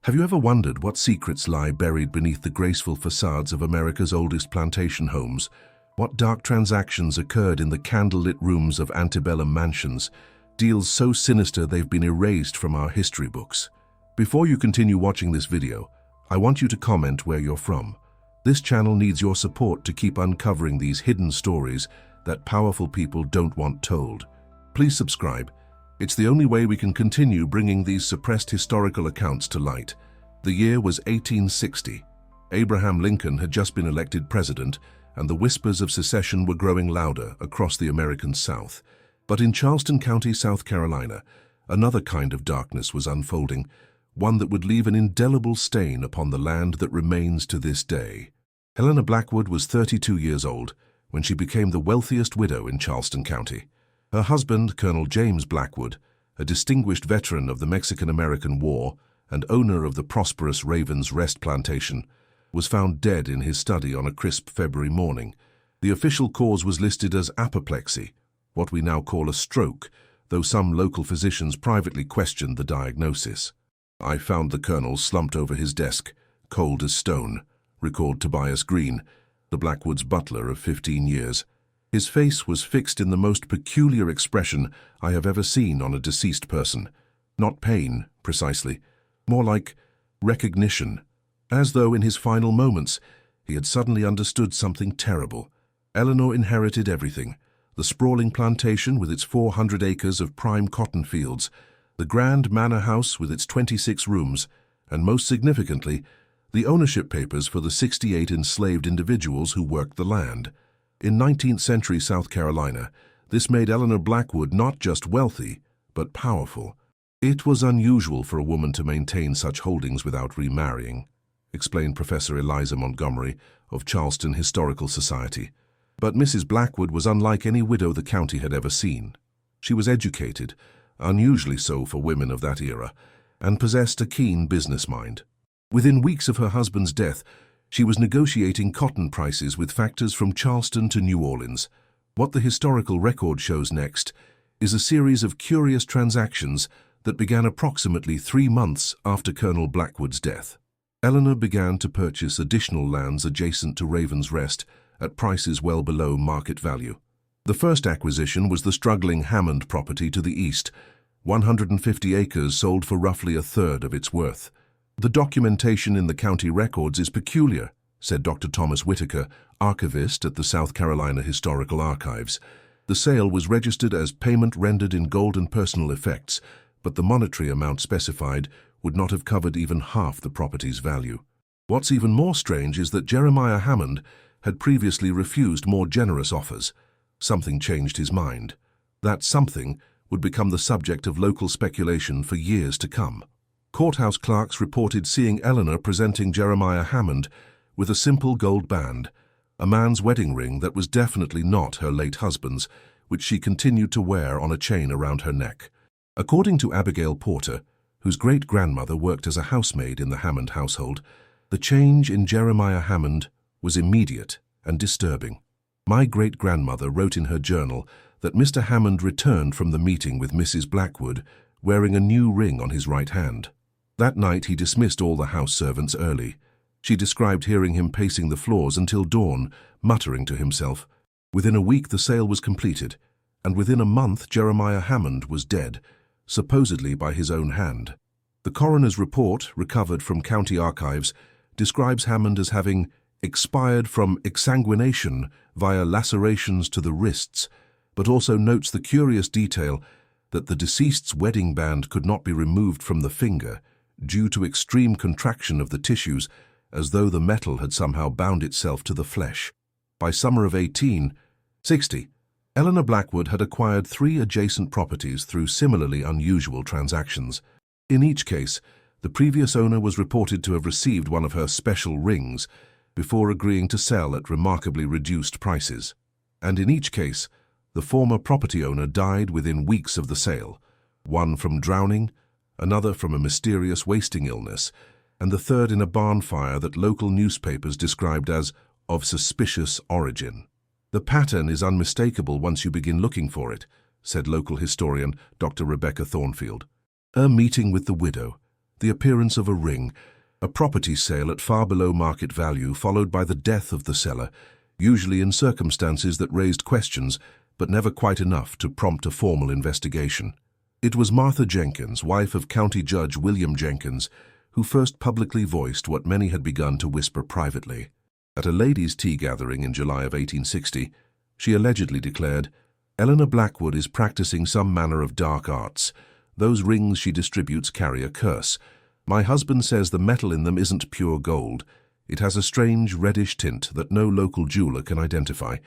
Have you ever wondered what secrets lie buried beneath the graceful facades of America's oldest plantation homes? What dark transactions occurred in the candlelit rooms of antebellum mansions, deals so sinister they've been erased from our history books? Before you continue watching this video, I want you to comment where you're from. This channel needs your support to keep uncovering these hidden stories that powerful people don't want told. Please subscribe. It's the only way we can continue bringing these suppressed historical accounts to light. The year was 1860. Abraham Lincoln had just been elected president, and the whispers of secession were growing louder across the American South. But in Charleston County, South Carolina, another kind of darkness was unfolding, one that would leave an indelible stain upon the land that remains to this day. Helena Blackwood was 32 years old when she became the wealthiest widow in Charleston County. Her husband, Colonel James Blackwood, a distinguished veteran of the Mexican-American War and owner of the prosperous Raven's Rest plantation, was found dead in his study on a crisp February morning. The official cause was listed as apoplexy, what we now call a stroke, though some local physicians privately questioned the diagnosis. "I found the colonel slumped over his desk, cold as stone," recalled Tobias Green, the Blackwood's butler of 15 years. His face was fixed in the most peculiar expression I have ever seen on a deceased person. Not pain, precisely, more like recognition, as though in his final moments he had suddenly understood something terrible. Eleanor inherited everything: the sprawling plantation with its 400 acres of prime cotton fields, the grand manor house with its 26 rooms, and most significantly, the ownership papers for the 68 enslaved individuals who worked the land. In 19th century South Carolina, this made Eleanor Blackwood not just wealthy, but powerful. "It was unusual for a woman to maintain such holdings without remarrying," explained Professor Eliza Montgomery of Charleston Historical Society. But Mrs. Blackwood was unlike any widow the county had ever seen. She was educated, unusually so for women of that era, and possessed a keen business mind. Within weeks of her husband's death, she was negotiating cotton prices with factors from Charleston to New Orleans. What the historical record shows next is a series of curious transactions that began approximately 3 months after Colonel Blackwood's death. Eleanor began to purchase additional lands adjacent to Raven's Rest at prices well below market value. The first acquisition was the struggling Hammond property to the east. 150 acres sold for roughly a third of its worth. "The documentation in the county records is peculiar," said Dr. Thomas Whitaker, archivist at the South Carolina Historical Archives. "The sale was registered as payment rendered in gold and personal effects, but the monetary amount specified would not have covered even half the property's value." What's even more strange is that Jeremiah Hammond had previously refused more generous offers. Something changed his mind. That something would become the subject of local speculation for years to come. Courthouse clerks reported seeing Eleanor presenting Jeremiah Hammond with a simple gold band, a man's wedding ring that was definitely not her late husband's, which she continued to wear on a chain around her neck. According to Abigail Porter, whose great-grandmother worked as a housemaid in the Hammond household, the change in Jeremiah Hammond was immediate and disturbing. "My great-grandmother wrote in her journal that Mr. Hammond returned from the meeting with Mrs. Blackwood wearing a new ring on his right hand. That night he dismissed all the house servants early. She described hearing him pacing the floors until dawn, muttering to himself. Within a week the sale was completed, and within a month Jeremiah Hammond was dead, supposedly by his own hand." The coroner's report, recovered from county archives, describes Hammond as having expired from exsanguination via lacerations to the wrists, but also notes the curious detail that the deceased's wedding band could not be removed from the finger due to extreme contraction of the tissues, as though the metal had somehow bound itself to the flesh. By summer of 1860, Eleanor Blackwood had acquired 3 adjacent properties through similarly unusual transactions. In each case, the previous owner was reported to have received one of her special rings before agreeing to sell at remarkably reduced prices. And in each case, the former property owner died within weeks of the sale, one from drowning, another from a mysterious wasting illness, and the third in a barn fire that local newspapers described as of suspicious origin. "The pattern is unmistakable once you begin looking for it," said local historian Dr. Rebecca Thornfield. Her meeting with the widow, the appearance of a ring, a property sale at far below market value followed by the death of the seller, usually in circumstances that raised questions but never quite enough to prompt a formal investigation. It was Martha Jenkins, wife of County Judge William Jenkins, who first publicly voiced what many had begun to whisper privately. At a ladies' tea gathering in July of 1860, she allegedly declared, "Eleanor Blackwood is practicing some manner of dark arts. Those rings she distributes carry a curse. My husband says the metal in them isn't pure gold. It has a strange reddish tint that no local jeweler can identify."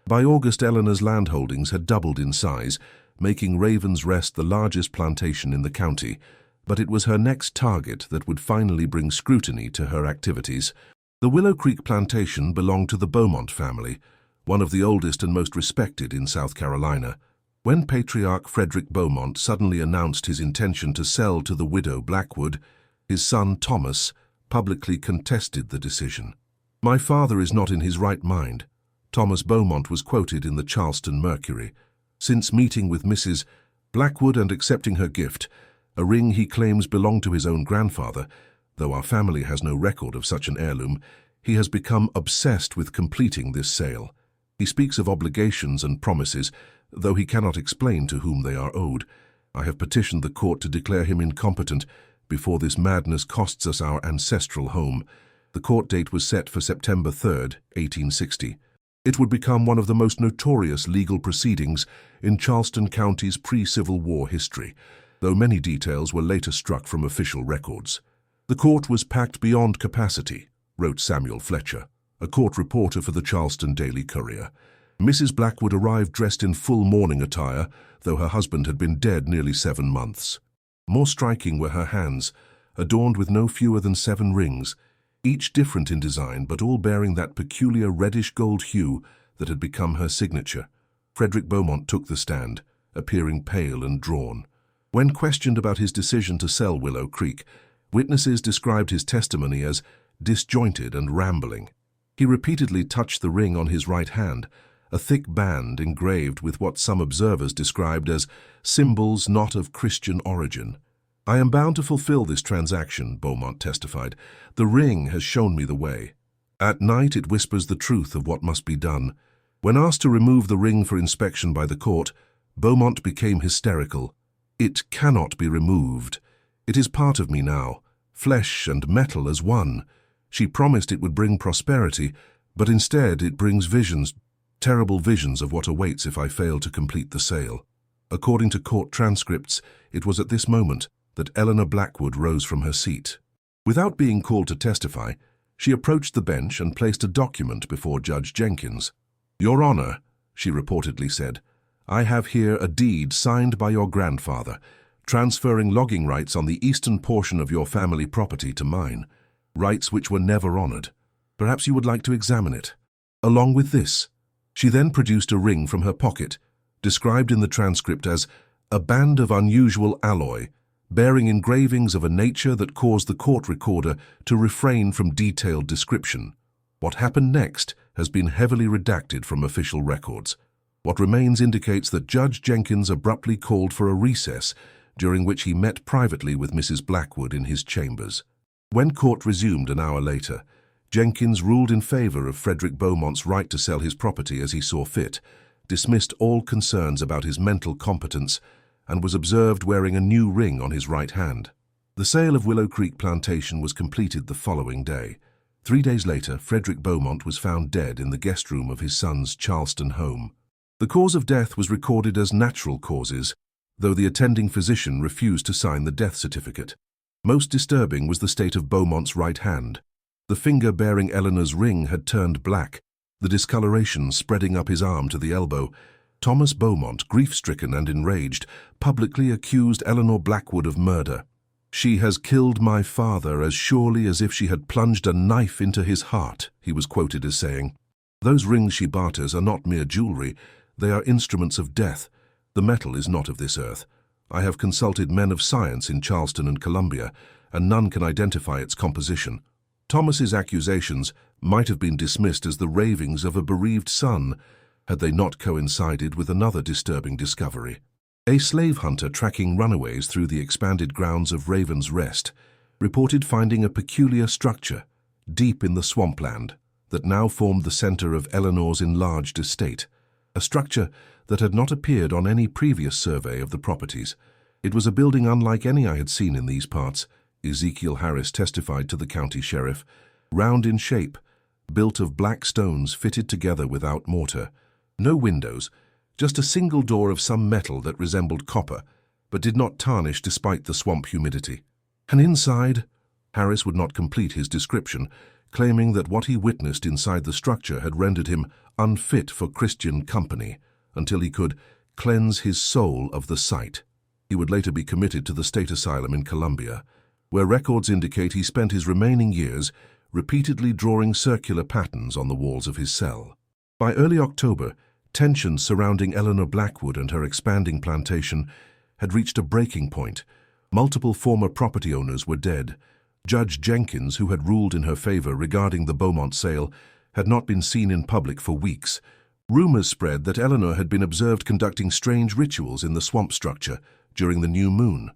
By August, Eleanor's landholdings had doubled in size, making Raven's Rest the largest plantation in the county, but it was her next target that would finally bring scrutiny to her activities. The Willow Creek Plantation belonged to the Beaumont family, one of the oldest and most respected in South Carolina. When Patriarch Frederick Beaumont suddenly announced his intention to sell to the widow Blackwood, his son Thomas publicly contested the decision. "My father is not in his right mind," Thomas Beaumont was quoted in the Charleston Mercury. Since meeting with Mrs. Blackwood and accepting her gift, a ring he claims belonged to his own grandfather, though our family has no record of such an heirloom, he has become obsessed with completing this sale. He speaks of obligations and promises, though he cannot explain to whom they are owed. I have petitioned the court to declare him incompetent before this madness costs us our ancestral home. The court date was set for September 3rd, 1860. It would become one of the most notorious legal proceedings in Charleston County's pre-Civil War history, though many details were later struck from official records. "The court was packed beyond capacity," wrote Samuel Fletcher, a court reporter for the Charleston Daily Courier. Mrs. Blackwood arrived dressed in full mourning attire, though her husband had been dead nearly 7 months. More striking were her hands, adorned with no fewer than 7 rings, each different in design but all bearing that peculiar reddish gold hue that had become her signature. Frederick Beaumont took the stand, appearing pale and drawn. When questioned about his decision to sell Willow Creek, witnesses described his testimony as disjointed and rambling. He repeatedly touched the ring on his right hand, a thick band engraved with what some observers described as symbols not of Christian origin. "I am bound to fulfill this transaction," Beaumont testified. "The ring has shown me the way. At night it whispers the truth of what must be done." When asked to remove the ring for inspection by the court, Beaumont became hysterical. "It cannot be removed. It is part of me now, flesh and metal as one. She promised it would bring prosperity, but instead it brings visions, terrible visions of what awaits if I fail to complete the sale." According to court transcripts, it was at this moment that Eleanor Blackwood rose from her seat. Without being called to testify, she approached the bench and placed a document before Judge Jenkins. "Your Honor," she reportedly said, "I have here a deed signed by your grandfather, transferring logging rights on the eastern portion of your family property to mine, rights which were never honored. Perhaps you would like to examine it. Along with this." She then produced a ring from her pocket, described in the transcript as a band of unusual alloy, bearing engravings of a nature that caused the court recorder to refrain from detailed description. What happened next has been heavily redacted from official records. What remains indicates that Judge Jenkins abruptly called for a recess, during which he met privately with Mrs. Blackwood in his chambers. When court resumed an hour later, Jenkins ruled in favor of Frederick Beaumont's right to sell his property as he saw fit, dismissed all concerns about his mental competence, and was observed wearing a new ring on his right hand. The sale of Willow Creek Plantation was completed the following day. 3 days later, Frederick Beaumont was found dead in the guest room of his son's Charleston home. The cause of death was recorded as natural causes, though the attending physician refused to sign the death certificate. Most disturbing was the state of Beaumont's right hand. The finger bearing Eleanor's ring had turned black, the discoloration spreading up his arm to the elbow. Thomas Beaumont, grief-stricken and enraged, publicly accused Eleanor Blackwood of murder. "She has killed my father as surely as if she had plunged a knife into his heart," he was quoted as saying. "Those rings she barters are not mere jewelry, they are instruments of death. The metal is not of this earth. I have consulted men of science in Charleston and Columbia, and none can identify its composition." Thomas's accusations might have been dismissed as the ravings of a bereaved son, had they not coincided with another disturbing discovery. A slave hunter tracking runaways through the expanded grounds of Raven's Rest reported finding a peculiar structure deep in the swampland that now formed the center of Eleanor's enlarged estate, a structure that had not appeared on any previous survey of the properties. It was a building unlike any I had seen in these parts, Ezekiel Harris testified to the county sheriff, round in shape, built of black stones fitted together without mortar. No windows, just a single door of some metal that resembled copper, but did not tarnish despite the swamp humidity. And inside, Harris would not complete his description, claiming that what he witnessed inside the structure had rendered him unfit for Christian company until he could cleanse his soul of the sight. He would later be committed to the state asylum in Colombia, where records indicate he spent his remaining years repeatedly drawing circular patterns on the walls of his cell. By early October, tensions surrounding Eleanor Blackwood and her expanding plantation had reached a breaking point. Multiple former property owners were dead. Judge Jenkins, who had ruled in her favor regarding the Beaumont sale, had not been seen in public for weeks. Rumors spread that Eleanor had been observed conducting strange rituals in the swamp structure during the new moon,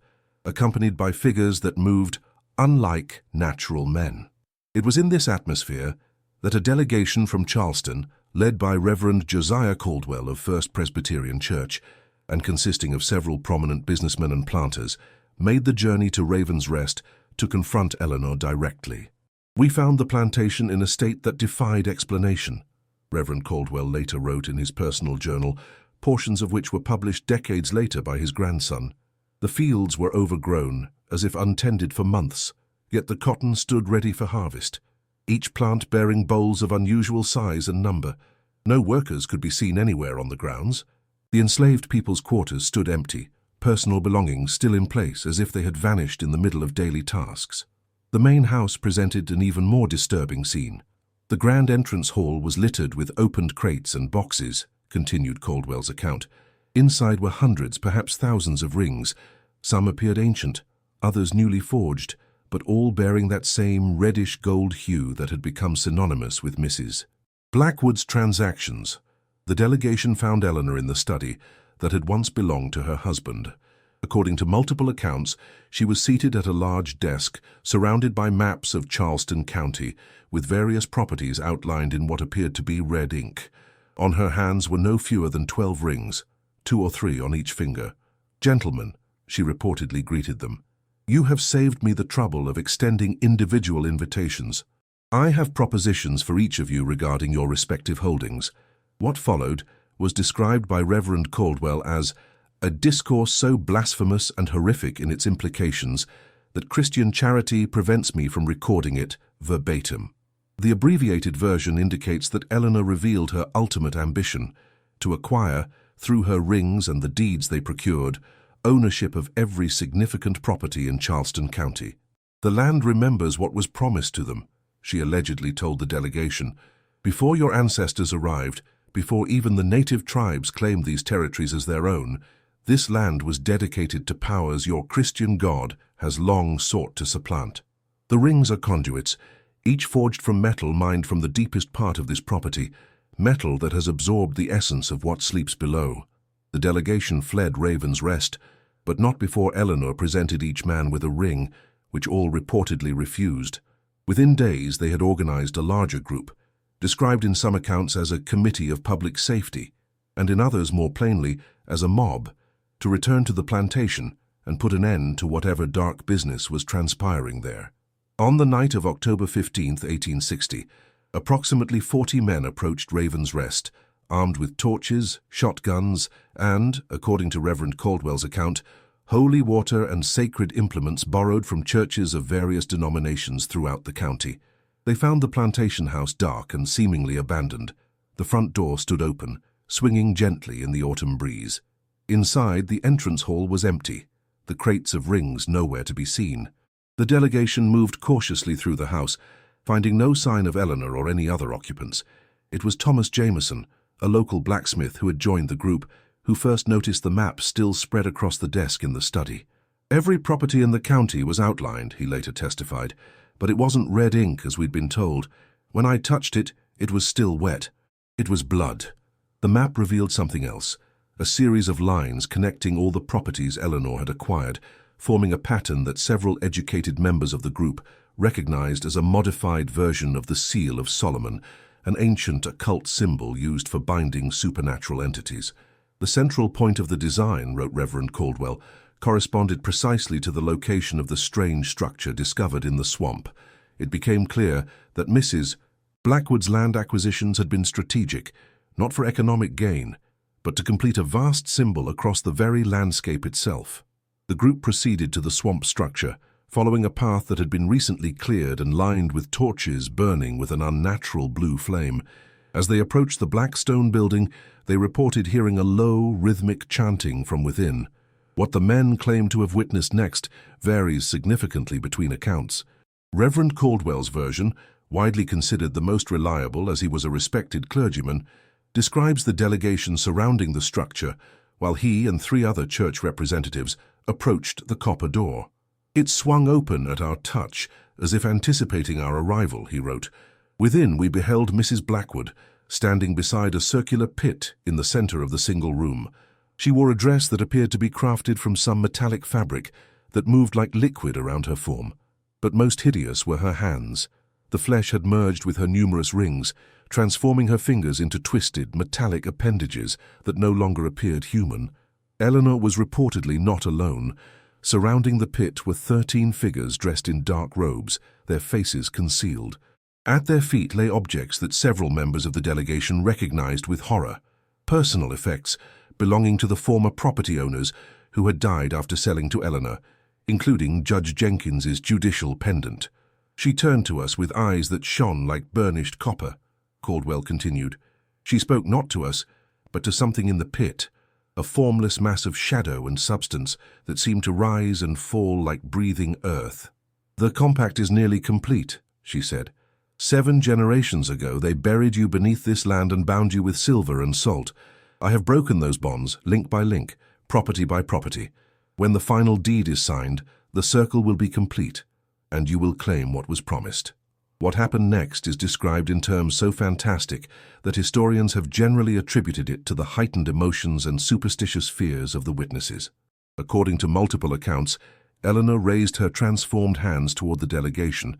accompanied by figures that moved unlike natural men. It was in this atmosphere that a delegation from Charleston, led by Reverend Josiah Caldwell of First Presbyterian Church, and consisting of several prominent businessmen and planters, made the journey to Raven's Rest to confront Eleanor directly. "We found the plantation in a state that defied explanation," Reverend Caldwell later wrote in his personal journal, portions of which were published decades later by his grandson. "The fields were overgrown, as if untended for months, yet the cotton stood ready for harvest, each plant bearing bolls of unusual size and number. No workers could be seen anywhere on the grounds. The enslaved people's quarters stood empty, personal belongings still in place as if they had vanished in the middle of daily tasks. The main house presented an even more disturbing scene. The grand entrance hall was littered with opened crates and boxes," continued Caldwell's account. "Inside were hundreds, perhaps thousands of rings. Some appeared ancient, others newly forged, but all bearing that same reddish gold hue that had become synonymous with Mrs. Blackwood's transactions." The delegation found Eleanor in the study that had once belonged to her husband. According to multiple accounts, she was seated at a large desk, surrounded by maps of Charleston County, with various properties outlined in what appeared to be red ink. On her hands were no fewer than 12 rings, 2 or 3 on each finger. "Gentlemen," she reportedly greeted them, "you have saved me the trouble of extending individual invitations. I have propositions for each of you regarding your respective holdings." What followed was described by Reverend Caldwell as a discourse so blasphemous and horrific in its implications that Christian charity prevents me from recording it verbatim. The abbreviated version indicates that Eleanor revealed her ultimate ambition, to acquire, through her rings and the deeds they procured, ownership of every significant property in Charleston County. "The land remembers what was promised to them," she allegedly told the delegation. "Before your ancestors arrived, before even the native tribes claimed these territories as their own, this land was dedicated to powers your Christian God has long sought to supplant. The rings are conduits, each forged from metal mined from the deepest part of this property, metal that has absorbed the essence of what sleeps below." The delegation fled Raven's Rest, but not before Eleanor presented each man with a ring, which all reportedly refused. Within days, they had organized a larger group, described in some accounts as a committee of public safety, and in others more plainly as a mob, to return to the plantation and put an end to whatever dark business was transpiring there. On the night of October 15, 1860, approximately 40 men approached Raven's Rest, armed with torches, shotguns, and, according to Reverend Caldwell's account, holy water and sacred implements borrowed from churches of various denominations throughout the county. They found the plantation house dark and seemingly abandoned. The front door stood open, swinging gently in the autumn breeze. Inside, the entrance hall was empty, the crates of rings nowhere to be seen. The delegation moved cautiously through the house, finding no sign of Eleanor or any other occupants. It was Thomas Jameson, a local blacksmith who had joined the group, who first noticed the map still spread across the desk in the study. "Every property in the county was outlined," he later testified, "but it wasn't red ink as we'd been told. When I touched it, it was still wet. It was blood." The map revealed something else, a series of lines connecting all the properties Eleanor had acquired, forming a pattern that several educated members of the group recognized as a modified version of the Seal of Solomon, an ancient occult symbol used for binding supernatural entities. The central point of the design, wrote Reverend Caldwell, corresponded precisely to the location of the strange structure discovered in the swamp. It became clear that Mrs. Blackwood's land acquisitions had been strategic, not for economic gain, but to complete a vast symbol across the very landscape itself. The group proceeded to the swamp structure, following a path that had been recently cleared and lined with torches burning with an unnatural blue flame. As they approached the black stone building, they reported hearing a low, rhythmic chanting from within. What the men claimed to have witnessed next varies significantly between accounts. Reverend Caldwell's version, widely considered the most reliable as he was a respected clergyman, describes the delegation surrounding the structure, while he and 3 other church representatives approached the copper door. "It swung open at our touch, as if anticipating our arrival," he wrote. "Within we beheld Mrs. Blackwood, standing beside a circular pit in the center of the single room. She wore a dress that appeared to be crafted from some metallic fabric that moved like liquid around her form. But most hideous were her hands. The flesh had merged with her numerous rings, transforming her fingers into twisted, metallic appendages that no longer appeared human. Eleanor was reportedly not alone. Surrounding the pit were 13 figures dressed in dark robes, their faces concealed. At their feet lay objects that several members of the delegation recognized with horror, personal effects belonging to the former property owners who had died after selling to Eleanor, including Judge Jenkins's judicial pendant. She turned to us with eyes that shone like burnished copper," Caldwell continued. "She spoke not to us, but to something in the pit, a formless mass of shadow and substance that seemed to rise and fall like breathing earth. 'The compact is nearly complete,' she said. 7 generations ago they buried you beneath this land and bound you with silver and salt. I have broken those bonds, link by link, property by property. When the final deed is signed, the circle will be complete, and you will claim what was promised." What happened next is described in terms so fantastic that historians have generally attributed it to the heightened emotions and superstitious fears of the witnesses. According to multiple accounts, Eleanor raised her transformed hands toward the delegation,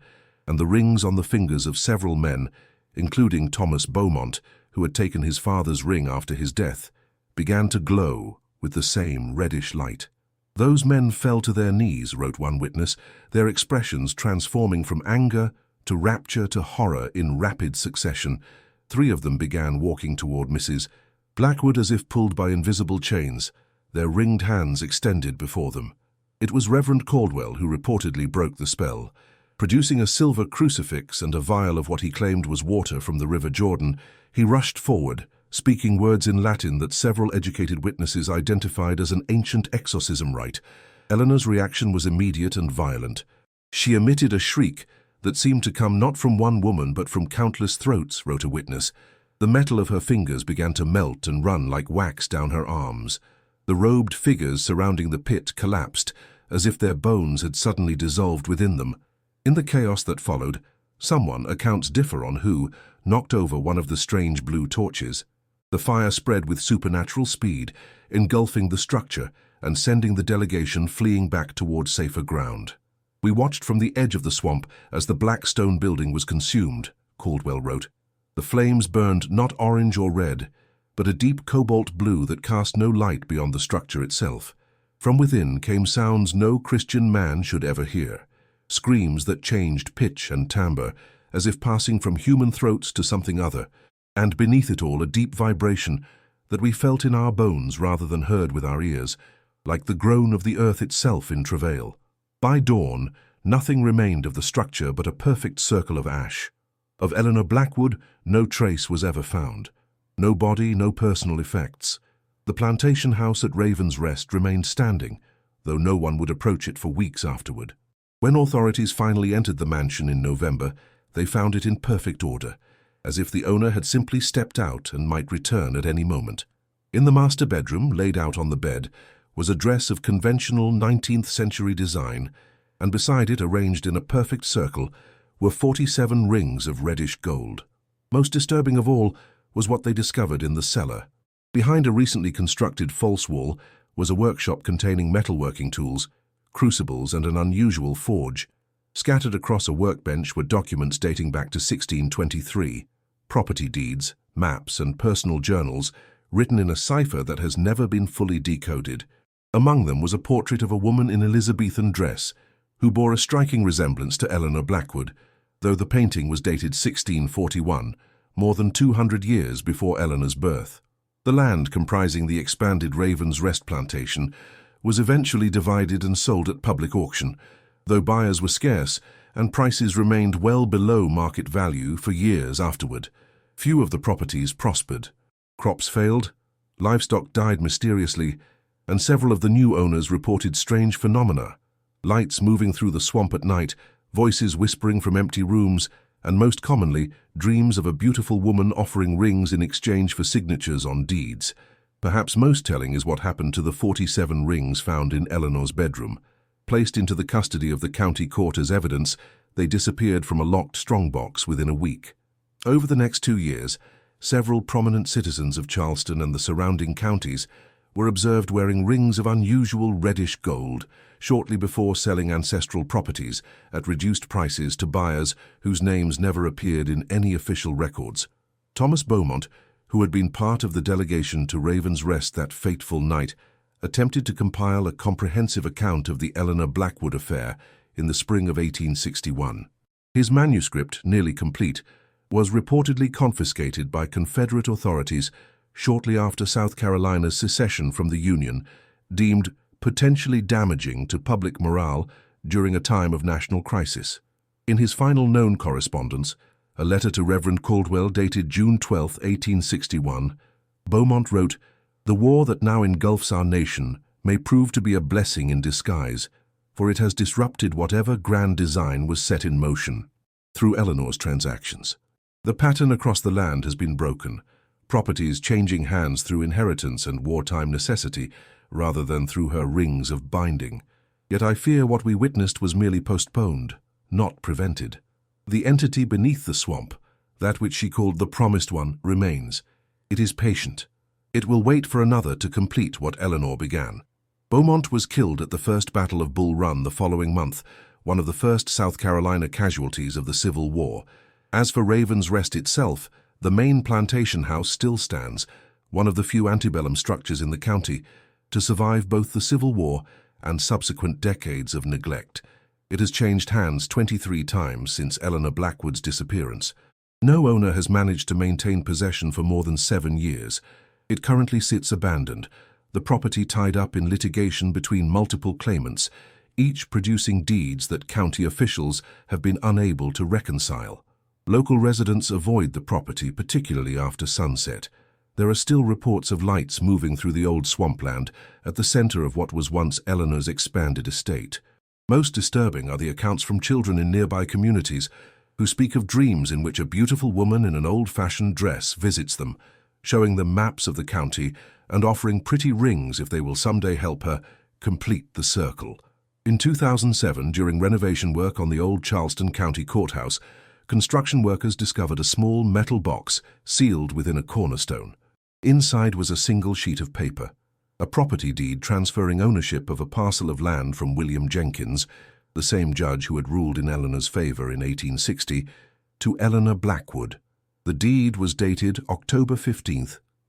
and the rings on the fingers of several men, including Thomas Beaumont, who had taken his father's ring after his death, began to glow with the same reddish light. "Those men fell to their knees," wrote one witness, their expressions transforming from anger to rapture to horror in rapid succession. 3 of them began walking toward Mrs. Blackwood as if pulled by invisible chains, their ringed hands extended before them. It was Reverend Caldwell who reportedly broke the spell. Producing a silver crucifix and a vial of what he claimed was water from the River Jordan, he rushed forward, speaking words in Latin that several educated witnesses identified as an ancient exorcism rite. Eleanor's reaction was immediate and violent. She emitted a shriek that seemed to come not from one woman but from countless throats, wrote a witness. The metal of her fingers began to melt and run like wax down her arms. The robed figures surrounding the pit collapsed, as if their bones had suddenly dissolved within them. In the chaos that followed, someone, accounts differ on who, knocked over one of the strange blue torches. The fire spread with supernatural speed, engulfing the structure and sending the delegation fleeing back toward safer ground. "We watched from the edge of the swamp as the black stone building was consumed," Caldwell wrote. "The flames burned not orange or red, but a deep cobalt blue that cast no light beyond the structure itself. From within came sounds no Christian man should ever hear, screams that changed pitch and timbre, as if passing from human throats to something other, and beneath it all a deep vibration that we felt in our bones rather than heard with our ears, like the groan of the earth itself in travail. By dawn, nothing remained of the structure but a perfect circle of ash. Of Eleanor Blackwood, no trace was ever found. No body, no personal effects. The plantation house at Raven's Rest remained standing, though no one would approach it for weeks afterward. When authorities finally entered the mansion in November, they found it in perfect order, as if the owner had simply stepped out and might return at any moment. In the master bedroom, laid out on the bed, was a dress of conventional 19th century design, and beside it, arranged in a perfect circle, were 47 rings of reddish gold. Most disturbing of all was what they discovered in the cellar. Behind a recently constructed false wall was a workshop containing metalworking tools, crucibles, and an unusual forge. Scattered across a workbench were documents dating back to 1623, property deeds, maps, and personal journals written in a cipher that has never been fully decoded. Among them was a portrait of a woman in Elizabethan dress who bore a striking resemblance to Eleanor Blackwood, though the painting was dated 1641, more than 200 years before Eleanor's birth. The land comprising the expanded Raven's Rest plantation was eventually divided and sold at public auction, though buyers were scarce and prices remained well below market value for years afterward. Few of the properties prospered. Crops failed, livestock died mysteriously, and several of the new owners reported strange phenomena: lights moving through the swamp at night, voices whispering from empty rooms, and most commonly, dreams of a beautiful woman offering rings in exchange for signatures on deeds. Perhaps most telling is what happened to the 47 rings found in Eleanor's bedroom. Placed into the custody of the county court as evidence, they disappeared from a locked strongbox within a week. Over the next 2 years, several prominent citizens of Charleston and the surrounding counties were observed wearing rings of unusual reddish gold shortly before selling ancestral properties at reduced prices to buyers whose names never appeared in any official records. Thomas Beaumont, who had been part of the delegation to Raven's Rest that fateful night, attempted to compile a comprehensive account of the Eleanor Blackwood affair in the spring of 1861. His manuscript, nearly complete, was reportedly confiscated by Confederate authorities shortly after South Carolina's secession from the Union, deemed potentially damaging to public morale during a time of national crisis. In his final known correspondence, a letter to Reverend Caldwell dated June 12, 1861, Beaumont wrote, "The war that now engulfs our nation may prove to be a blessing in disguise, for it has disrupted whatever grand design was set in motion." Through Eleanor's transactions, the pattern across the land has been broken, properties changing hands through inheritance and wartime necessity rather than through her rings of binding. Yet I fear what we witnessed was merely postponed, not prevented. The entity beneath the swamp, that which she called the Promised One, remains. It is patient. It will wait for another to complete what Eleanor began. Beaumont was killed at the First Battle of Bull Run the following month, one of the first South Carolina casualties of the Civil War. As for Raven's Rest itself, the main plantation house still stands, one of the few antebellum structures in the county, to survive both the Civil War and subsequent decades of neglect. It has changed hands 23 times since Eleanor Blackwood's disappearance. No owner has managed to maintain possession for more than 7 years. It currently sits abandoned, the property tied up in litigation between multiple claimants, each producing deeds that county officials have been unable to reconcile. Local residents avoid the property, particularly after sunset. There are still reports of lights moving through the old swampland at the center of what was once Eleanor's expanded estate. Most disturbing are the accounts from children in nearby communities who speak of dreams in which a beautiful woman in an old-fashioned dress visits them, showing them maps of the county and offering pretty rings if they will someday help her complete the circle. In 2007, during renovation work on the old Charleston County Courthouse, construction workers discovered a small metal box sealed within a cornerstone. Inside was a single sheet of paper, a property deed transferring ownership of a parcel of land from William Jenkins, the same judge who had ruled in Eleanor's favor in 1860, to Eleanor Blackwood. The deed was dated October 15,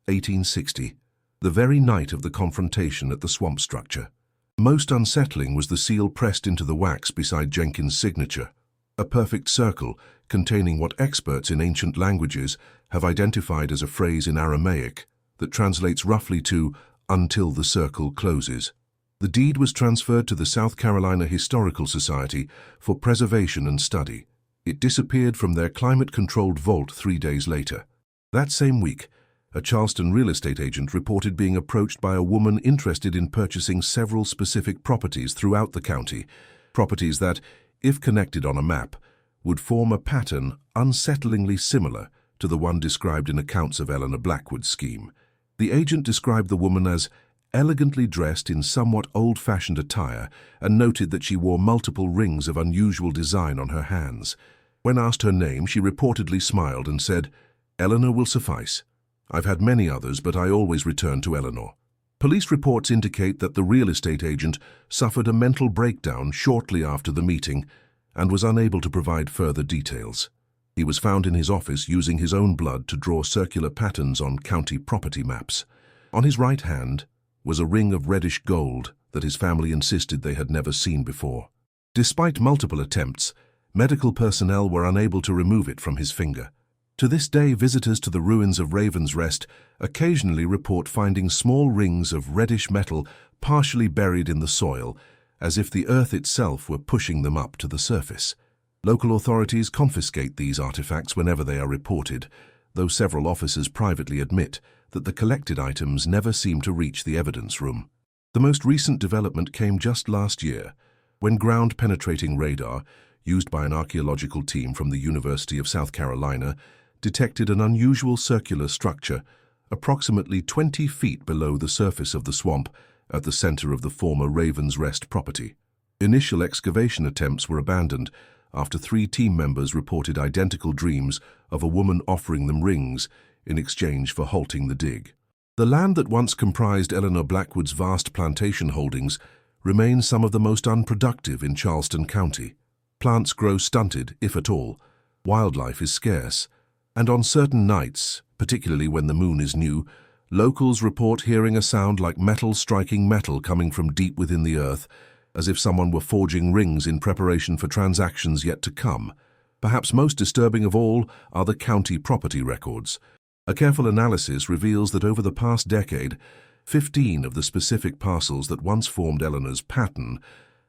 1860, the very night of the confrontation at the swamp structure. Most unsettling was the seal pressed into the wax beside Jenkins' signature, a perfect circle containing what experts in ancient languages have identified as a phrase in Aramaic that translates roughly to "until the circle closes." The deed was transferred to the South Carolina Historical Society for preservation and study. It disappeared from their climate-controlled vault 3 days later. That same week, a Charleston real estate agent reported being approached by a woman interested in purchasing several specific properties throughout the county, properties that, if connected on a map, would form a pattern unsettlingly similar to the one described in accounts of Eleanor Blackwood's scheme. The agent described the woman as elegantly dressed in somewhat old-fashioned attire and noted that she wore multiple rings of unusual design on her hands. When asked her name, she reportedly smiled and said, "Eleanor will suffice. I've had many others, but I always return to Eleanor." Police reports indicate that the real estate agent suffered a mental breakdown shortly after the meeting and was unable to provide further details. He was found in his office using his own blood to draw circular patterns on county property maps. On his right hand was a ring of reddish gold that his family insisted they had never seen before. Despite multiple attempts, medical personnel were unable to remove it from his finger. To this day, visitors to the ruins of Raven's Rest occasionally report finding small rings of reddish metal partially buried in the soil, as if the earth itself were pushing them up to the surface. Local authorities confiscate these artifacts whenever they are reported, though several officers privately admit that the collected items never seem to reach the evidence room. The most recent development came just last year, when ground-penetrating radar, used by an archaeological team from the University of South Carolina, detected an unusual circular structure approximately 20 feet below the surface of the swamp at the center of the former Raven's Rest property. Initial excavation attempts were abandoned after 3 team members reported identical dreams of a woman offering them rings in exchange for halting the dig. The land that once comprised Eleanor Blackwood's vast plantation holdings remains some of the most unproductive in Charleston County. Plants grow stunted, if at all. Wildlife is scarce. And on certain nights, particularly when the moon is new, locals report hearing a sound like metal striking metal coming from deep within the earth, as if someone were forging rings in preparation for transactions yet to come. Perhaps most disturbing of all are the county property records. A careful analysis reveals that over the past decade, 15 of the specific parcels that once formed Eleanor's pattern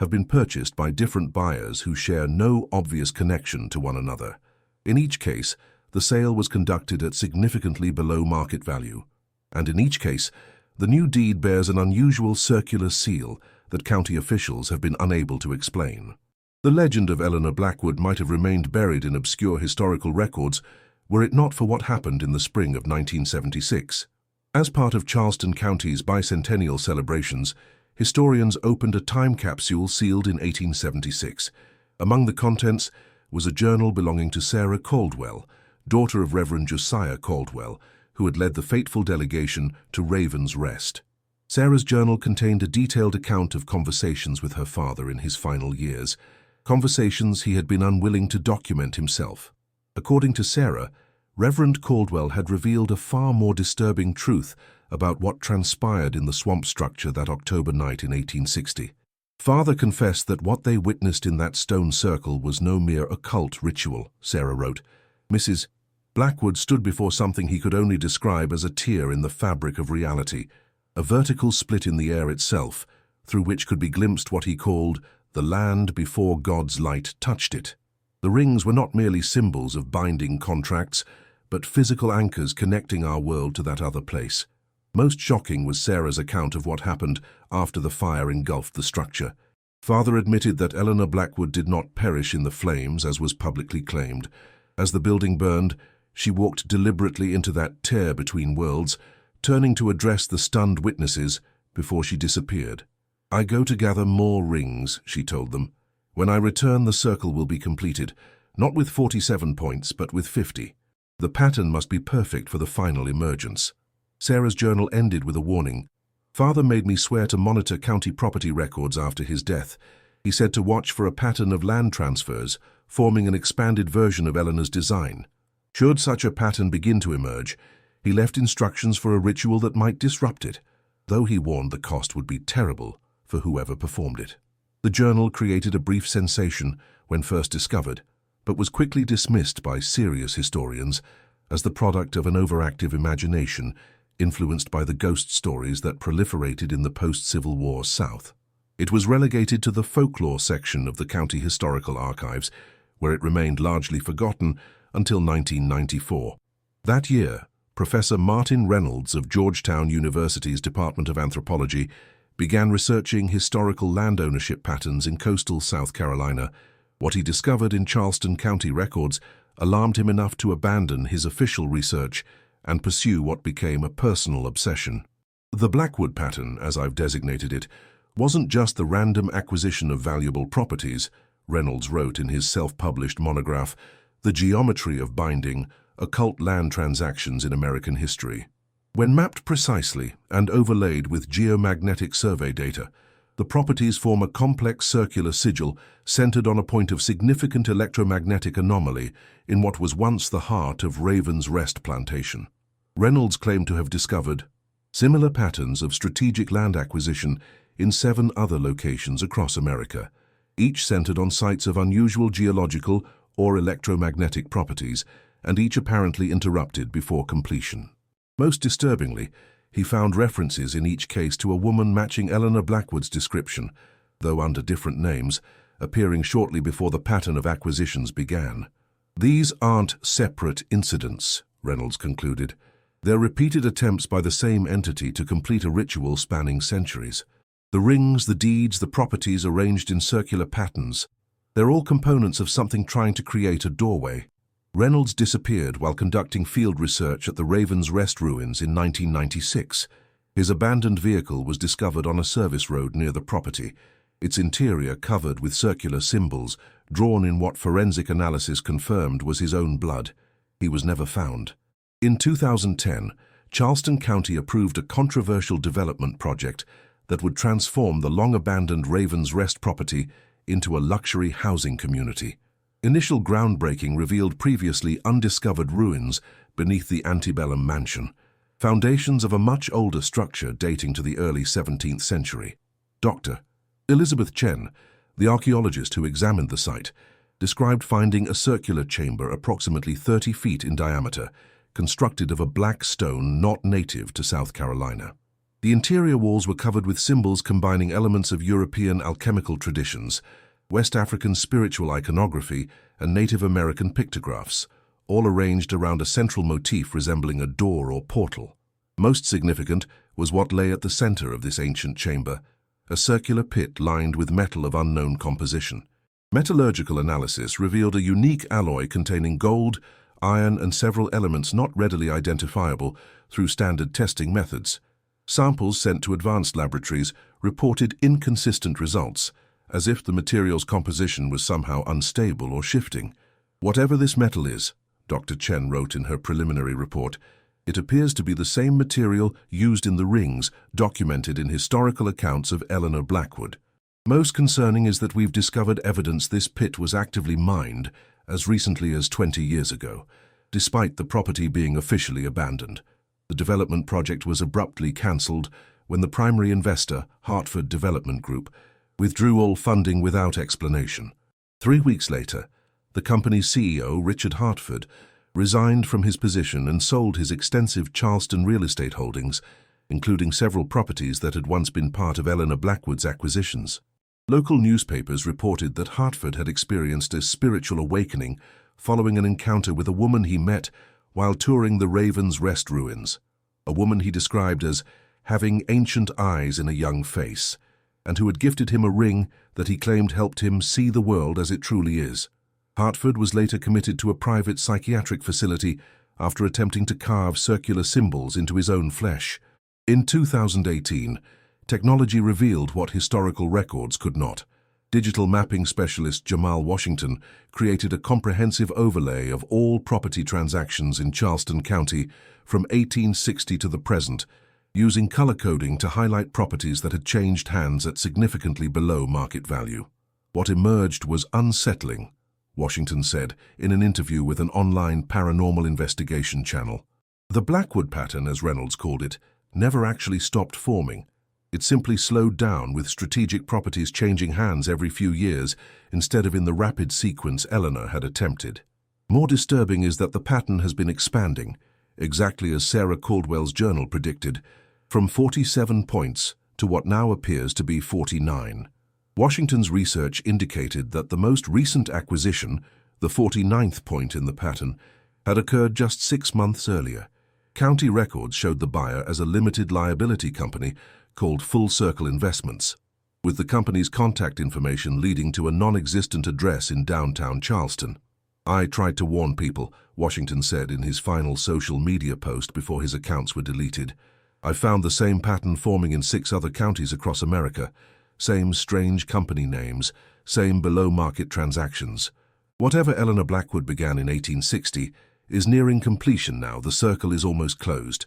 have been purchased by different buyers who share no obvious connection to one another. In each case, the sale was conducted at significantly below market value, and in each case, the new deed bears an unusual circular seal that county officials have been unable to explain. The legend of Eleanor Blackwood might have remained buried in obscure historical records were it not for what happened in the spring of 1976. As part of Charleston County's bicentennial celebrations, historians opened a time capsule sealed in 1876. Among the contents was a journal belonging to Sarah Caldwell, daughter of Reverend Josiah Caldwell, who had led the fateful delegation to Raven's Rest. Sarah's journal contained a detailed account of conversations with her father in his final years, conversations he had been unwilling to document himself. According to Sarah, Reverend Caldwell had revealed a far more disturbing truth about what transpired in the swamp structure that October night in 1860. Father confessed that what they witnessed in that stone circle was no mere occult ritual, Sarah wrote. Mrs. Blackwood stood before something he could only describe as a tear in the fabric of reality, a vertical split in the air itself, through which could be glimpsed what he called the land before God's light touched it. The rings were not merely symbols of binding contracts, but physical anchors connecting our world to that other place. Most shocking was Sarah's account of what happened after the fire engulfed the structure. Father admitted that Eleanor Blackwood did not perish in the flames, as was publicly claimed. As the building burned, she walked deliberately into that tear between worlds, turning to address the stunned witnesses before she disappeared. "I go to gather more rings," she told them. "When I return, the circle will be completed, not with 47 points, but with 50. The pattern must be perfect for the final emergence." Sarah's journal ended with a warning. "Father made me swear to monitor county property records after his death. He said to watch for a pattern of land transfers, forming an expanded version of Eleanor's design. Should such a pattern begin to emerge, he left instructions for a ritual that might disrupt it, though he warned the cost would be terrible for whoever performed it." The journal created a brief sensation when first discovered, but was quickly dismissed by serious historians as the product of an overactive imagination influenced by the ghost stories that proliferated in the post-Civil War South. It was relegated to the folklore section of the county historical archives, where it remained largely forgotten until 1994. That year, Professor Martin Reynolds of Georgetown University's Department of Anthropology began researching historical land ownership patterns in coastal South Carolina. What he discovered in Charleston County records alarmed him enough to abandon his official research and pursue what became a personal obsession. The Blackwood pattern, as I've designated it, wasn't just the random acquisition of valuable properties, Reynolds wrote in his self-published monograph, The Geometry of Binding, Occult Land Transactions in American History. When mapped precisely and overlaid with geomagnetic survey data, the properties form a complex circular sigil centered on a point of significant electromagnetic anomaly in what was once the heart of Raven's Rest Plantation. Reynolds claimed to have discovered similar patterns of strategic land acquisition in 7 other locations across America, each centered on sites of unusual geological or electromagnetic properties, and each apparently interrupted before completion. Most disturbingly, he found references in each case to a woman matching Eleanor Blackwood's description, though under different names, appearing shortly before the pattern of acquisitions began. These aren't separate incidents, Reynolds concluded. They're repeated attempts by the same entity to complete a ritual spanning centuries. The rings, the deeds, the properties arranged in circular patterns. They're all components of something trying to create a doorway. Reynolds disappeared while conducting field research at the Raven's Rest ruins in 1996. His abandoned vehicle was discovered on a service road near the property, its interior covered with circular symbols, drawn in what forensic analysis confirmed was his own blood. He was never found. In 2010, Charleston County approved a controversial development project that would transform the long-abandoned Raven's Rest property into a luxury housing community. Initial groundbreaking revealed previously undiscovered ruins beneath the antebellum mansion, foundations of a much older structure dating to the early 17th century. Dr. Elizabeth Chen, the archaeologist who examined the site, described finding a circular chamber approximately 30 feet in diameter, constructed of a black stone not native to South Carolina. The interior walls were covered with symbols combining elements of European alchemical traditions, West African spiritual iconography, and Native American pictographs, all arranged around a central motif resembling a door or portal. Most significant was what lay at the center of this ancient chamber, a circular pit lined with metal of unknown composition. Metallurgical analysis revealed a unique alloy containing gold, iron, and several elements not readily identifiable through standard testing methods. Samples sent to advanced laboratories reported inconsistent results, as if the material's composition was somehow unstable or shifting. Whatever this metal is, Dr. Chen wrote in her preliminary report, it appears to be the same material used in the rings documented in historical accounts of Eleanor Blackwood. Most concerning is that we've discovered evidence this pit was actively mined as recently as 20 years ago, despite the property being officially abandoned. The development project was abruptly cancelled when the primary investor, Hartford Development Group, withdrew all funding without explanation. 3 weeks later, the company's CEO, Richard Hartford, resigned from his position and sold his extensive Charleston real estate holdings, including several properties that had once been part of Eleanor Blackwood's acquisitions. Local newspapers reported that Hartford had experienced a spiritual awakening following an encounter with a woman he met while touring the Raven's Rest ruins, a woman he described as having ancient eyes in a young face, and who had gifted him a ring that he claimed helped him see the world as it truly is. Hartford was later committed to a private psychiatric facility after attempting to carve circular symbols into his own flesh. In 2018, technology revealed what historical records could not. Digital mapping specialist Jamal Washington created a comprehensive overlay of all property transactions in Charleston County from 1860 to the present, using color coding to highlight properties that had changed hands at significantly below market value. What emerged was unsettling, Washington said in an interview with an online paranormal investigation channel. The Blackwood pattern, as Reynolds called it, never actually stopped forming. It simply slowed down, with strategic properties changing hands every few years instead of in the rapid sequence Eleanor had attempted. More disturbing is that the pattern has been expanding, exactly as Sarah Caldwell's journal predicted, from 47 points to what now appears to be 49. Washington's research indicated that the most recent acquisition, the 49th point in the pattern, had occurred just 6 months earlier. County records showed the buyer as a limited liability company called Full Circle Investments, with the company's contact information leading to a non-existent address in downtown Charleston. I tried to warn people, Washington said in his final social media post before his accounts were deleted. I found the same pattern forming in 6 other counties across America, same strange company names, same below-market transactions. Whatever Eleanor Blackwood began in 1860 is nearing completion now. The circle is almost closed.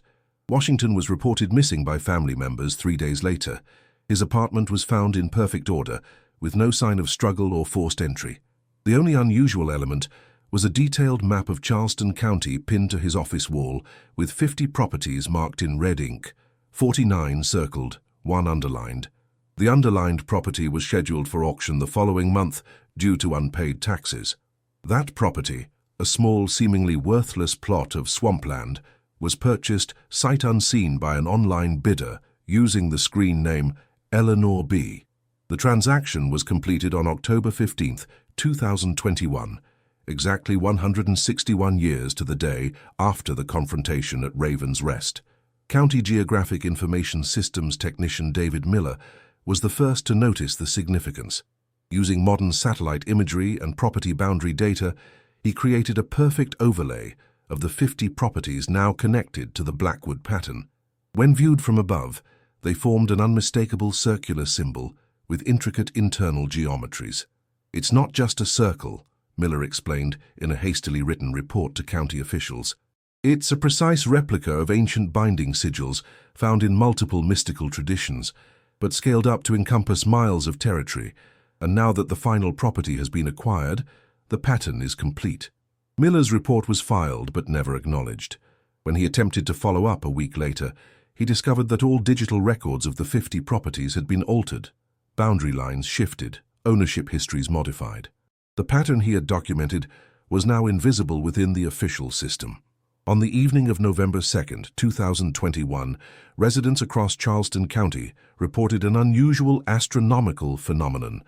Washington was reported missing by family members 3 days later. His apartment was found in perfect order, with no sign of struggle or forced entry. The only unusual element was a detailed map of Charleston County pinned to his office wall, with 50 properties marked in red ink, 49 circled, 1 underlined. The underlined property was scheduled for auction the following month due to unpaid taxes. That property, a small, seemingly worthless plot of swampland, was purchased sight unseen by an online bidder using the screen name Eleanor B. The transaction was completed on October 15, 2021, exactly 161 years to the day after the confrontation at Raven's Rest. County Geographic Information Systems technician David Miller was the first to notice the significance. Using modern satellite imagery and property boundary data, he created a perfect overlay of the 50 properties now connected to the Blackwood pattern. When viewed from above, they formed an unmistakable circular symbol with intricate internal geometries. "It's not just a circle," Miller explained in a hastily written report to county officials. "It's a precise replica of ancient binding sigils found in multiple mystical traditions, but scaled up to encompass miles of territory, and now that the final property has been acquired, the pattern is complete." Miller's report was filed but never acknowledged. When he attempted to follow up a week later, he discovered that all digital records of the 50 properties had been altered, boundary lines shifted, ownership histories modified. The pattern he had documented was now invisible within the official system. On the evening of November 2, 2021, residents across Charleston County reported an unusual astronomical phenomenon,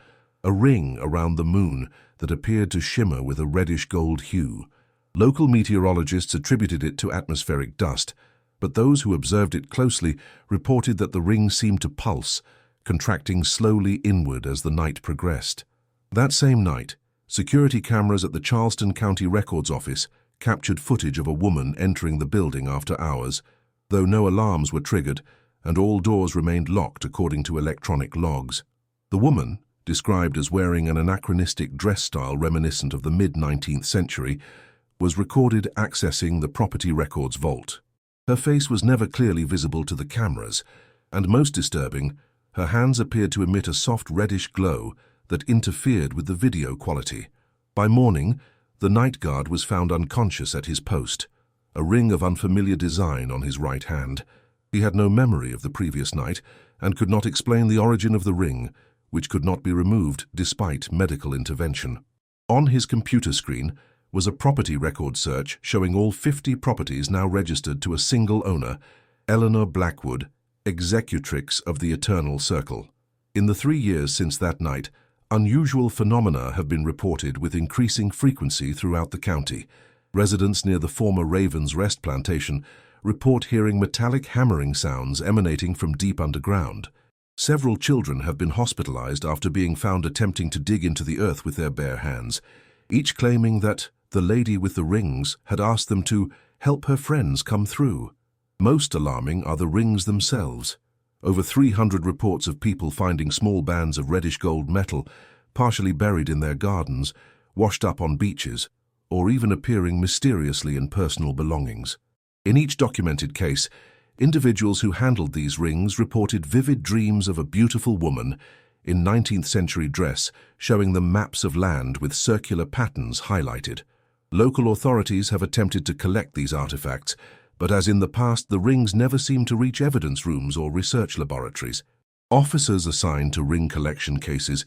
a ring around the moon that appeared to shimmer with a reddish-gold hue. Local meteorologists attributed it to atmospheric dust, but those who observed it closely reported that the ring seemed to pulse, contracting slowly inward as the night progressed. That same night, security cameras at the Charleston County Records Office captured footage of a woman entering the building after hours, though no alarms were triggered and all doors remained locked according to electronic logs. The woman, described as wearing an anachronistic dress style reminiscent of the mid-19th century, was recorded accessing the property records vault. Her face was never clearly visible to the cameras, and most disturbing, her hands appeared to emit a soft reddish glow that interfered with the video quality. By morning, the night guard was found unconscious at his post, a ring of unfamiliar design on his right hand. He had no memory of the previous night and could not explain the origin of the ring, which could not be removed despite medical intervention. On his computer screen was a property record search showing all 50 properties now registered to a single owner, Eleanor Blackwood, executrix of the Eternal Circle. In the 3 years since that night, unusual phenomena have been reported with increasing frequency throughout the county. Residents near the former Raven's Rest Plantation report hearing metallic hammering sounds emanating from deep underground. Several children have been hospitalized after being found attempting to dig into the earth with their bare hands, each claiming that the lady with the rings had asked them to help her friends come through. Most alarming are the rings themselves. Over 300 reports of people finding small bands of reddish-gold metal, partially buried in their gardens, washed up on beaches, or even appearing mysteriously in personal belongings. In each documented case, individuals who handled these rings reported vivid dreams of a beautiful woman in 19th-century dress, showing them maps of land with circular patterns highlighted. Local authorities have attempted to collect these artifacts, but as in the past, the rings never seem to reach evidence rooms or research laboratories. Officers assigned to ring collection cases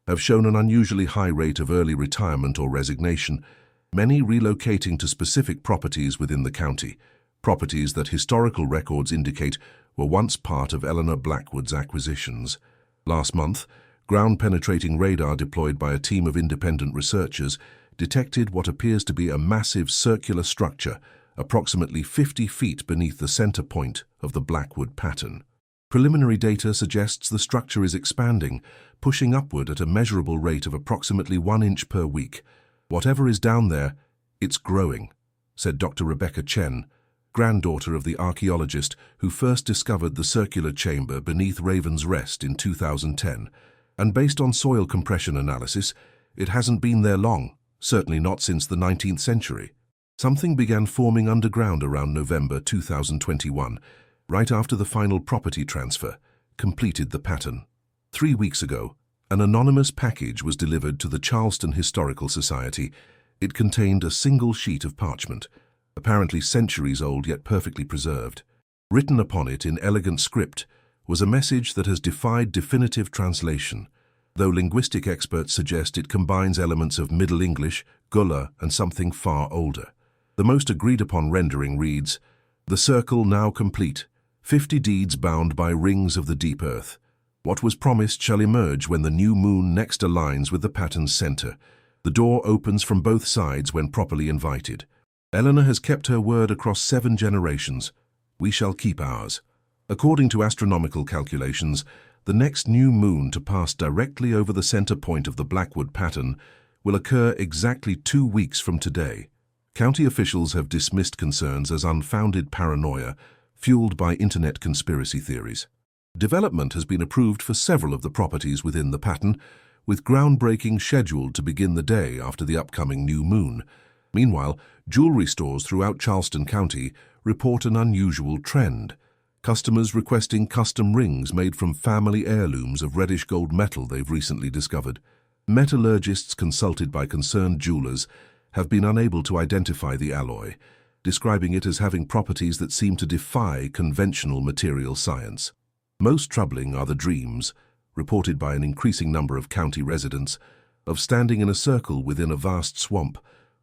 have shown an unusually high rate of early retirement or resignation, many relocating to specific properties within the county, properties that historical records indicate were once part of Eleanor Blackwood's acquisitions. Last month, ground-penetrating radar deployed by a team of independent researchers detected what appears to be a massive circular structure approximately 50 feet beneath the center point of the Blackwood pattern. Preliminary data suggests the structure is expanding, pushing upward at a measurable rate of approximately 1 inch per week. "Whatever is down there, it's growing," said Dr. Rebecca Chen, granddaughter of the archaeologist who first discovered the circular chamber beneath Raven's Rest in 2010. And based on soil compression analysis, it hasn't been there long, certainly not since the 19th century. Something began forming underground around November 2021, right after the final property transfer, completed the pattern. 3 weeks ago, an anonymous package was delivered to the Charleston Historical Society. It contained a single sheet of parchment, apparently centuries old yet perfectly preserved. Written upon it in elegant script was a message that has defied definitive translation, though linguistic experts suggest it combines elements of Middle English, Gullah, and something far older. The most agreed-upon rendering reads, "The circle now complete, 50 deeds bound by rings of the deep earth. What was promised shall emerge when the new moon next aligns with the pattern's center. The door opens from both sides when properly invited. Eleanor has kept her word across 7 generations. We shall keep ours." According to astronomical calculations, the next new moon to pass directly over the center point of the Blackwood pattern will occur exactly 2 weeks from today. County officials have dismissed concerns as unfounded paranoia fueled by internet conspiracy theories. Development has been approved for several of the properties within the pattern, with groundbreaking scheduled to begin the day after the upcoming new moon. Meanwhile, jewelry stores throughout Charleston County report an unusual trend. Customers requesting custom rings made from family heirlooms of reddish gold metal they've recently discovered. Metallurgists consulted by concerned jewelers have been unable to identify the alloy, describing it as having properties that seem to defy conventional material science. Most troubling are the dreams, reported by an increasing number of county residents, of standing in a circle within a vast swamp,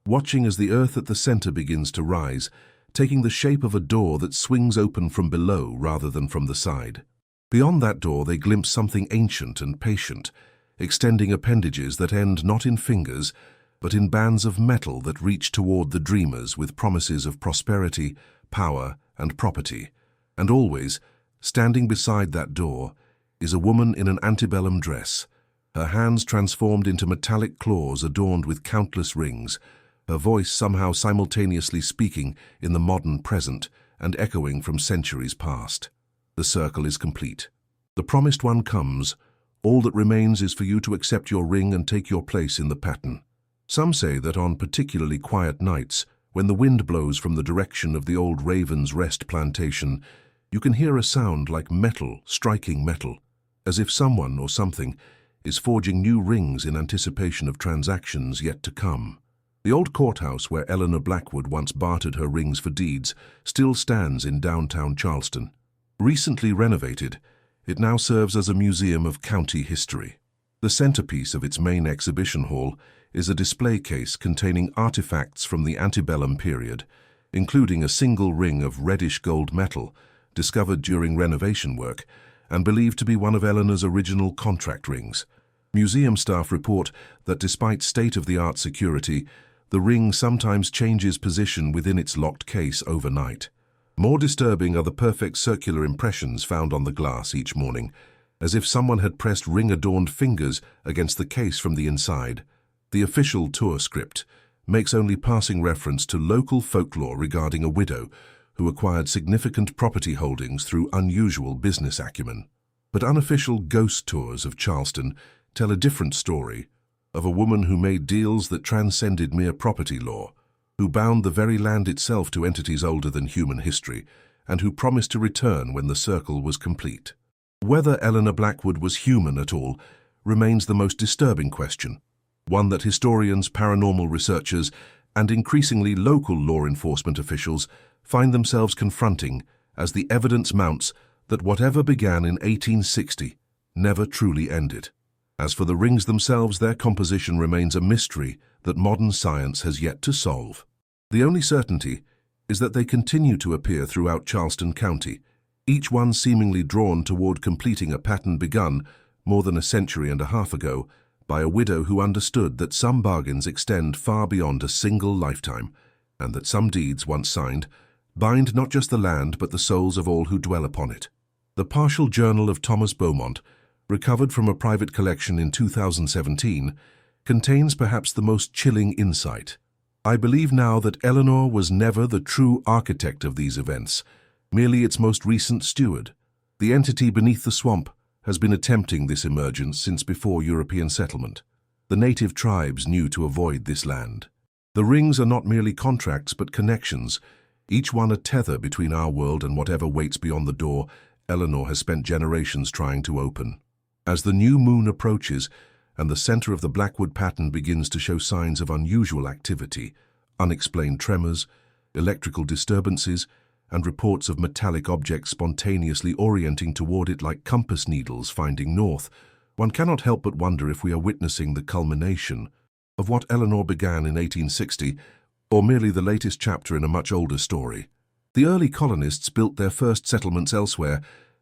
watching as the earth at the center begins to rise, taking the shape of a door that swings open from below rather than from the side. Beyond that door they glimpse something ancient and patient, extending appendages that end not in fingers, but in bands of metal that reach toward the dreamers with promises of prosperity, power, and property. And always, standing beside that door, is a woman in an antebellum dress, her hands transformed into metallic claws adorned with countless rings, her voice somehow simultaneously speaking in the modern present and echoing from centuries past. The circle is complete. The promised one comes. All that remains is for you to accept your ring and take your place in the pattern. Some say that on particularly quiet nights, when the wind blows from the direction of the old Raven's Rest plantation, you can hear a sound like metal striking metal, as if someone or something is forging new rings in anticipation of transactions yet to come. The old courthouse where Eleanor Blackwood once bartered her rings for deeds still stands in downtown Charleston. Recently renovated, it now serves as a museum of county history. The centerpiece of its main exhibition hall is a display case containing artifacts from the antebellum period, including a single ring of reddish gold metal discovered during renovation work and believed to be one of Eleanor's original contract rings. Museum staff report that despite state-of-the-art security, the ring sometimes changes position within its locked case overnight. More disturbing are the perfect circular impressions found on the glass each morning, as if someone had pressed ring-adorned fingers against the case from the inside. The official tour script makes only passing reference to local folklore regarding a widow who acquired significant property holdings through unusual business acumen. But unofficial ghost tours of Charleston tell a different story, of a woman who made deals that transcended mere property law, who bound the very land itself to entities older than human history, and who promised to return when the circle was complete. Whether Eleanor Blackwood was human at all remains the most disturbing question, one that historians, paranormal researchers, and increasingly local law enforcement officials find themselves confronting as the evidence mounts that whatever began in 1860 never truly ended. As for the rings themselves, their composition remains a mystery that modern science has yet to solve. The only certainty is that they continue to appear throughout Charleston County, each one seemingly drawn toward completing a pattern begun more than a century and a half ago by a widow who understood that some bargains extend far beyond a single lifetime, and that some deeds once signed bind not just the land but the souls of all who dwell upon it. The partial journal of Thomas Beaumont, recovered from a private collection in 2017, contains perhaps the most chilling insight. I believe now that Eleanor was never the true architect of these events, merely its most recent steward. The entity beneath the swamp has been attempting this emergence since before European settlement. The native tribes knew to avoid this land. The rings are not merely contracts but connections, Each one a tether between our world and whatever waits beyond the door Eleanor has spent generations trying to open. As the new moon approaches and the center of the Blackwood pattern begins to show signs of unusual activity, unexplained tremors, electrical disturbances, and reports of metallic objects spontaneously orienting toward it like compass needles finding north, one cannot help but wonder if we are witnessing the culmination of what Eleanor began in 1860, or merely the latest chapter in a much older story. The early colonists built their first settlements elsewhere,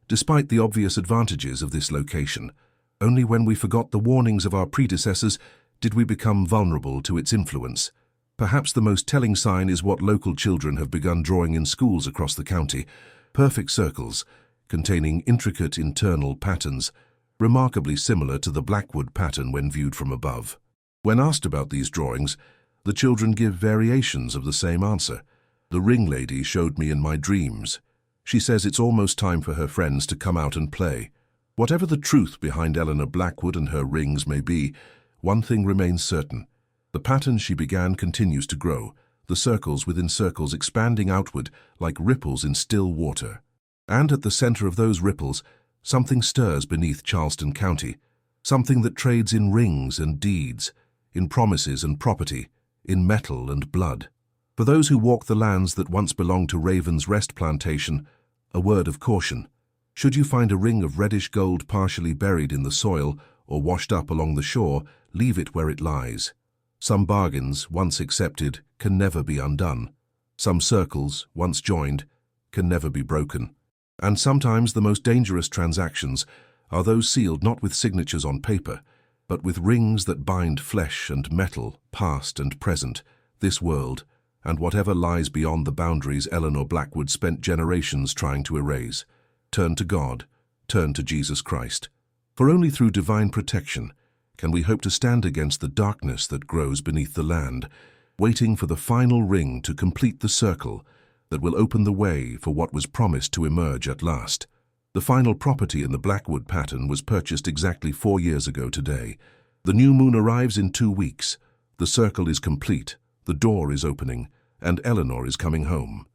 despite the obvious advantages of this location. Only when we forgot the warnings of our predecessors did we become vulnerable to its influence. Perhaps the most telling sign is what local children have begun drawing in schools across the county: perfect circles containing intricate internal patterns, remarkably similar to the Blackwood pattern when viewed from above. When asked about these drawings, the children give variations of the same answer. The ring lady showed me in my dreams. She says it's almost time for her friends to come out and play. Whatever the truth behind Eleanor Blackwood and her rings may be, one thing remains certain. The pattern she began continues to grow, the circles within circles expanding outward like ripples in still water. And at the center of those ripples, something stirs beneath Charleston County, something that trades in rings and deeds, in promises and property, in metal and blood. For those who walk the lands that once belonged to Raven's Rest Plantation, a word of caution. Should you find a ring of reddish gold partially buried in the soil or washed up along the shore, leave it where it lies. Some bargains, once accepted, can never be undone. Some circles, once joined, can never be broken. And sometimes the most dangerous transactions are those sealed not with signatures on paper, but with rings that bind flesh and metal, past and present, this world, and whatever lies beyond the boundaries Eleanor Blackwood spent generations trying to erase. Turn to God, turn to Jesus Christ. For only through divine protection can we hope to stand against the darkness that grows beneath the land, waiting for the final ring to complete the circle that will open the way for what was promised to emerge at last. The final property in the Blackwood pattern was purchased exactly 4 years ago today. The new moon arrives in 2 weeks. The circle is complete, the door is opening, and Eleanor is coming home.